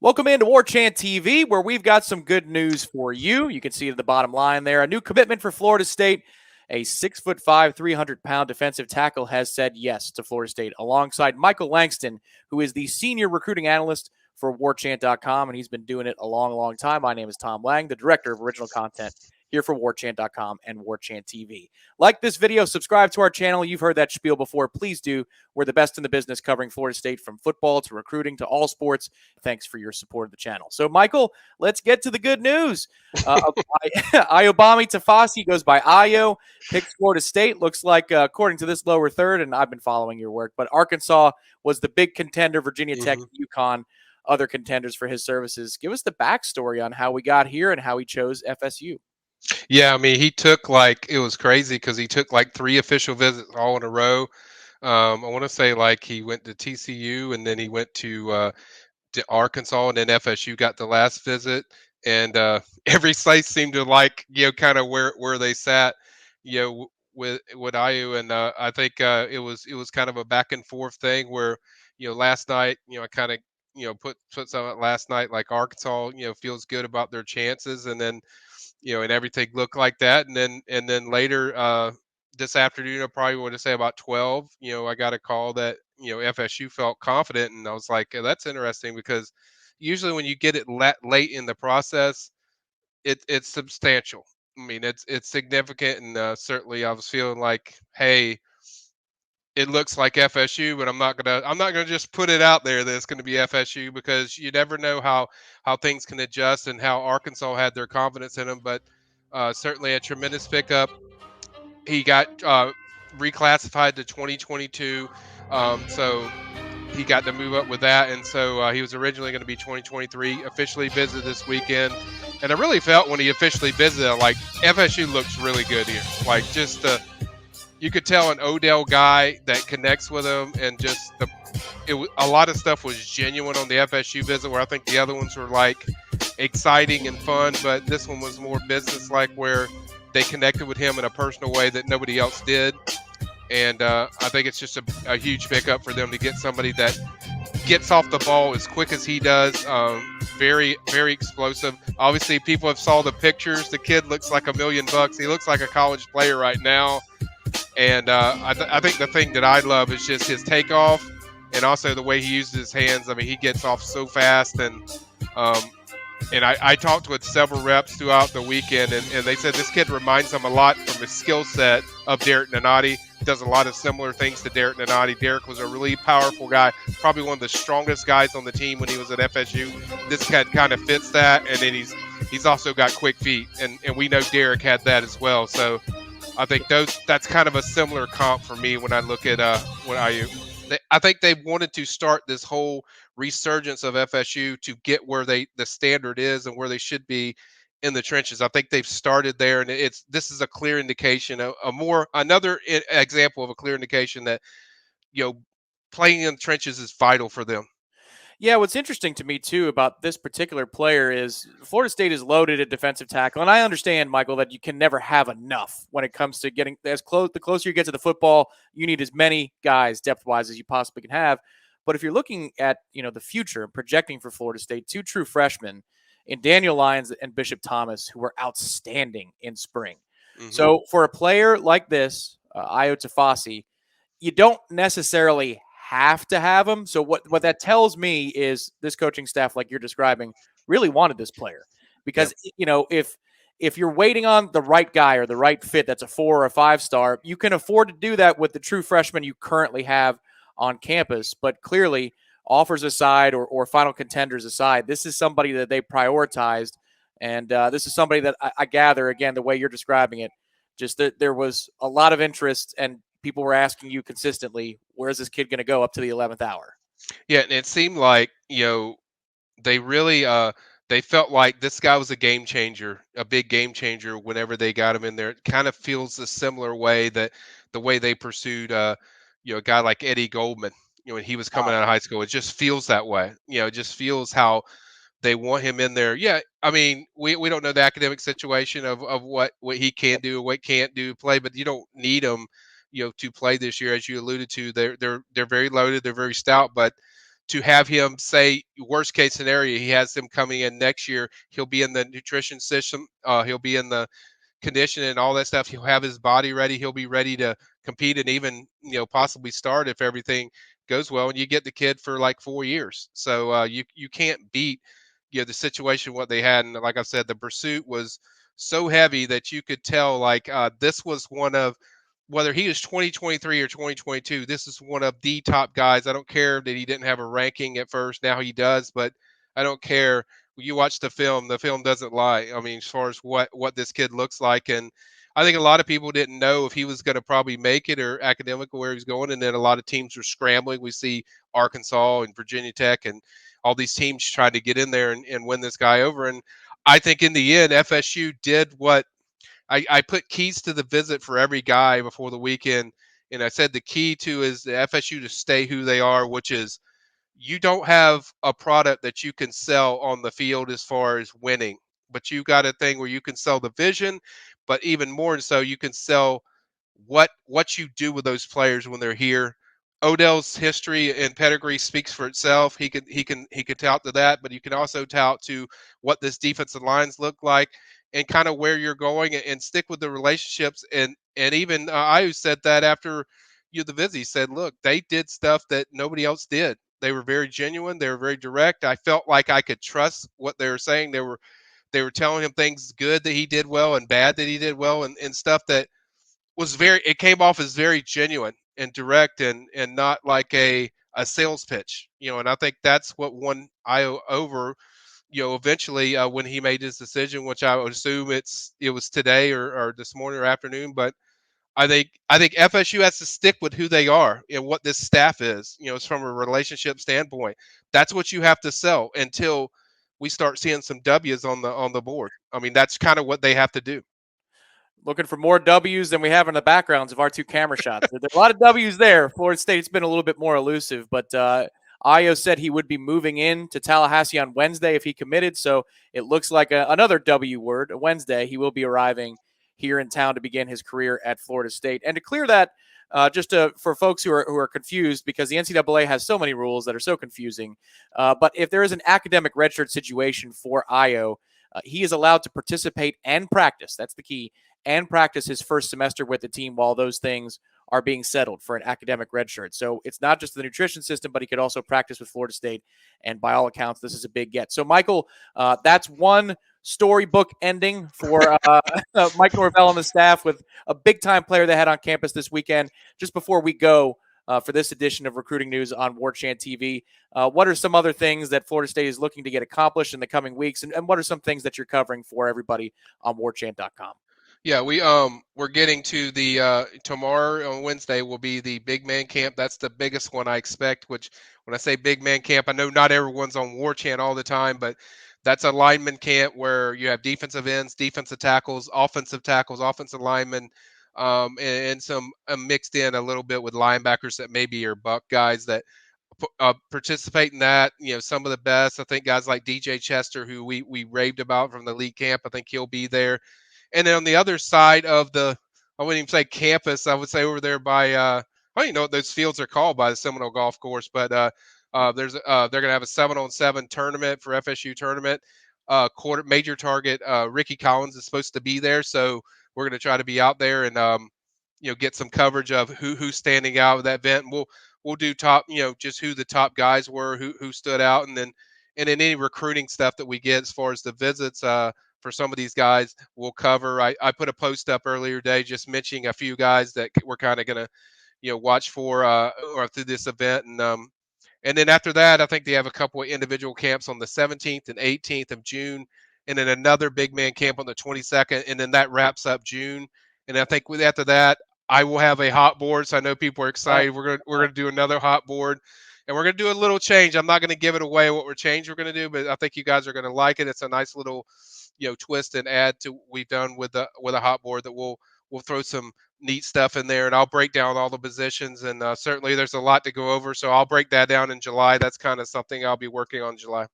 Welcome into Warchant TV, where we've got some good news for you. You can see at the bottom line there a new commitment for Florida State. A 6'5", 300-pound defensive tackle has said yes to Florida State, alongside Michael Langston, who is the senior recruiting analyst for Warchant.com, and he's been doing it a long, long time. My name is Tom Lang, the director of original content here for Warchant.com and Warchant TV. Like this video, subscribe to our channel. You've heard that spiel before. Please do. We're the best in the business covering Florida State from football to recruiting to all sports. Thanks for your support of the channel. So, Michael, let's get to the good news. Ayobami Tifase goes by Ayo, picks Florida State. Looks like, according to this lower third, and I've been following your work, but Arkansas was the big contender, Virginia Tech, UConn, other contenders for his services. Give us the backstory on how we got here and how he chose FSU. Yeah, I mean, he took it was crazy because he took like three official visits all in a row. I want to say like he went to TCU and then he went to Arkansas and then FSU got the last visit. And every site seemed to kind of where they sat, with IU. And I think it was kind of a back and forth thing where, last night, I kind of, put some out last night, like Arkansas, feels good about their chances. And then, and everything looked like that. And then later this afternoon, I probably want to say about 12, I got a call that, FSU felt confident. And I was like, that's interesting because usually when you get it late in the process, it's substantial. I mean, it's significant. And certainly I was feeling like, hey, it looks like FSU, but I'm not gonna just put it out there that it's going to be FSU because you never know how things can adjust and how Arkansas had their confidence in them. But certainly a tremendous pickup. He got reclassified to 2022, so he got to move up with that, and so he was originally going to be 2023. Officially visited this weekend, and I really felt when he officially visited, like FSU looks really good here. Like just the you could tell an Odell guy that connects with him, and just a lot of stuff was genuine on the FSU visit, where I think the other ones were like exciting and fun, but this one was more business like, where they connected with him in a personal way that nobody else did. And I think it's just a huge pickup for them to get somebody that gets off the ball as quick as he does. Very, very explosive. Obviously, people have saw the pictures. The kid looks like $1,000,000. He looks like a college player right now. And I think the thing that I love is just his takeoff and also the way he uses his hands. I mean, he gets off so fast. And I talked with several reps throughout the weekend, and they said this kid reminds them a lot from his skill set of Derek Nanati. Does a lot of similar things to Derek Nanati. Derek was a really powerful guy, probably one of the strongest guys on the team when he was at FSU. This kid kind of fits that, and then he's also got quick feet, and we know Derek had that as well. So I think that's kind of a similar comp for me when I look at what I think they wanted to start this whole resurgence of FSU to get where the standard is and where they should be in the trenches. I think they've started there, and this is a clear indication, another example of a clear indication that playing in the trenches is vital for them. Yeah, what's interesting to me too about this particular player is Florida State is loaded at defensive tackle, and I understand, Michael, that you can never have enough when it comes to getting as close. The closer you get to the football, you need as many guys depth-wise as you possibly can have. But if you're looking at the future and projecting for Florida State, two true freshmen in Daniel Lyons and Bishop Thomas, who were outstanding in spring. Mm-hmm. So for a player like this, Ayo Tifase, you don't necessarily have to have him. So what that tells me is this coaching staff, like you're describing, really wanted this player because if you're waiting on the right guy or the right fit that's a 4 or a 5-star, you can afford to do that with the true freshman you currently have on campus. But clearly, offers aside or final contenders aside, this is somebody that they prioritized, and this is somebody that I gather, again, the way you're describing it, just that there was a lot of interest and people were asking you consistently, where's this kid going to go up to the 11th hour? Yeah, and it seemed like, they really they felt like this guy was a game changer, a big game changer whenever they got him in there. It kind of feels a similar way that the way they pursued a guy like Eddie Goldman, when he was coming out of high school. It just feels that way. It just feels how they want him in there. Yeah, I mean, we don't know the academic situation of what he can do, what can't do play, but you don't need him, to play this year, as you alluded to. They're very loaded, they're very stout, but to have him say worst case scenario, he has him coming in next year. He'll be in the nutrition system. He'll be in the condition and all that stuff. He'll have his body ready. He'll be ready to compete and even possibly start if everything goes well. And you get the kid for like 4 years, so you can't beat the situation what they had. And like I said, the pursuit was so heavy that you could tell like this was one of, whether he is 2023 or 2022, this is one of the top guys. I don't care that he didn't have a ranking at first. Now he does, but I don't care. You watch the film doesn't lie. I mean, as far as what this kid looks like, and I think a lot of people didn't know if he was going to probably make it or academical where he's going, and then a lot of teams were scrambling. We see Arkansas and Virginia Tech and all these teams trying to get in there and win this guy over. And I think in the end, FSU did what I put keys to the visit for every guy before the weekend. And I said the key to is the FSU to stay who they are, which is you don't have a product that you can sell on the field as far as winning, but you got a thing where you can sell the vision, but even more so, you can sell what you do with those players when they're here. Odell's history and pedigree speaks for itself. He could tout to that, but you can also tout to what this defensive lines look like and kind of where you're going, and stick with the relationships. And even I said that after the visit, he said, look, they did stuff that nobody else did. They were very genuine. They were very direct. I felt like I could trust what they were saying. They were telling him things good that he did well and bad that he did well, and stuff that was it came off as very genuine and direct, and not like a sales pitch. And I think that's what won Io over, eventually, when he made his decision, which I would assume it was today or this morning or afternoon. But I think FSU has to stick with who they are and what this staff is. It's from a relationship standpoint. That's what you have to sell until we start seeing some W's on the board. I mean, that's kind of what they have to do. Looking for more W's than we have in the backgrounds of our two camera shots. There's a lot of W's there. Florida State's been a little bit more elusive, but Ayo said he would be moving in to Tallahassee on Wednesday if he committed. So it looks like another W word. Wednesday, he will be arriving here in town to begin his career at Florida State. And to clear that, for folks who are confused, because the NCAA has so many rules that are so confusing. But if there is an academic redshirt situation for Ayo, he is allowed to participate and practice. That's the key. And practice his first semester with the team while those things are being settled for an academic redshirt. So it's not just the nutrition system, but he could also practice with Florida State. And by all accounts, this is a big get. So, Michael, that's one storybook ending for Mike Norvell and the staff with a big-time player they had on campus this weekend. Just before we go for this edition of Recruiting News on Warchant TV, what are some other things that Florida State is looking to get accomplished in the coming weeks? And what are some things that you're covering for everybody on warchant.com? Yeah, we're getting to the tomorrow on Wednesday will be the big man camp. That's the biggest one I expect. Which when I say big man camp, I know not everyone's on War Chant all the time, but that's a lineman camp where you have defensive ends, defensive tackles, offensive linemen, and some mixed in a little bit with linebackers that maybe are buck guys that participate in that. Some of the best. I think guys like DJ Chester, who we raved about from the league camp. I think he'll be there. And then on the other side of I wouldn't even say campus, I would say over there by, I don't even know what those fields are called by the Seminole Golf Course, but they're going to have a 7-on-7 tournament for FSU tournament. Major target, Ricky Collins is supposed to be there. So we're going to try to be out there and, get some coverage of who's standing out with that event. And we'll do top, just who the top guys were, who stood out. And then any recruiting stuff that we get as far as the visits, for some of these guys we'll cover. I put a post up earlier today just mentioning a few guys that we're kind of going to watch for or through this event. And then after that, I think they have a couple of individual camps on the 17th and 18th of June, and then another big man camp on the 22nd, and then that wraps up June. And I think after that, I will have a hot board. So I know people are excited. We're gonna do another hot board, and we're gonna do a little change. I'm not gonna give it away what we're gonna do, but I think you guys are gonna like it. It's a nice little twist and add to what we've done with a hot board that we'll throw some neat stuff in there, and I'll break down all the positions. And certainly there's a lot to go over, so I'll break that down in July. That's kind of something I'll be working on in July.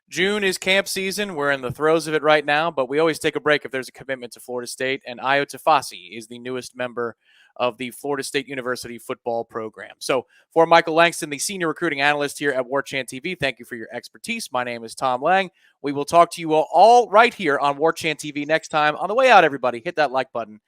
June is camp season. We're in the throes of it right now, but we always take a break if there's a commitment to Florida State. And Ayobami Tifase is the newest member of the Florida State University football program. So for Michael Langston, the senior recruiting analyst here at Warchant TV, thank you for your expertise. My name is Tom Lang. We will talk to you all right here on Warchant TV next time. On the way out, everybody, hit that like button